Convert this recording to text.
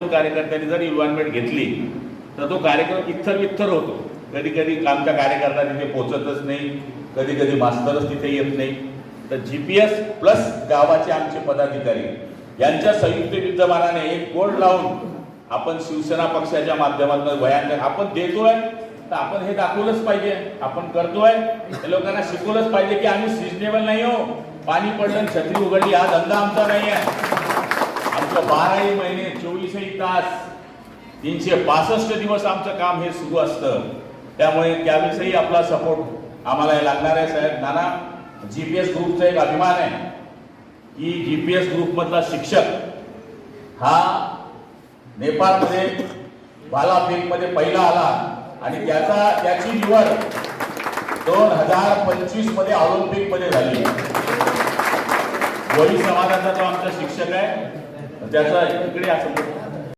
कार्यकर्त्यांनी जर इन्व्हॉल्वमेंट घेतली तर तो कार्यक्रम इत्थर वित्थर होतो. कधी कधी आमच्या कार्यकर्ता तिथे पोहोचतच नाही, कधी कधी मास्तरच तिथे येत नाही. तर GPS प्लस गावाचे आमचे पदाधिकारी यांच्या संयुक्त विद्यमानाने एक बोर्ड लावून आपण शिवसेना पक्षाच्या माध्यमातून वयांकन आपण देतोय, तर आपण हे दाखवलंच पाहिजे. आपण करतोय हे लोकांना शिकवलंच पाहिजे की आम्ही सिजनेबल नाही हो. पाणी पडलं छत्री उघडली हा धंदा आमचा नाही आहे. आमचं 12 महिने 24 तास 365 दिवस आमचं काम हे सुरू असतं. त्यामुळे त्याविषयी आपला सपोर्ट आम्हाला लागणार आहे साहेब. नाना, GPS ग्रुपचा एक अभिमान आहे की GPS ग्रुप मधला शिक्षक हा नेपाळमध्ये भालाफेकमध्ये पहिला आला आणि त्याची निवड 2025 मध्ये ऑलिम्पिक मध्ये झाली. वही समाजाचा जो आमचा शिक्षक आहे त्याचा इकडे असं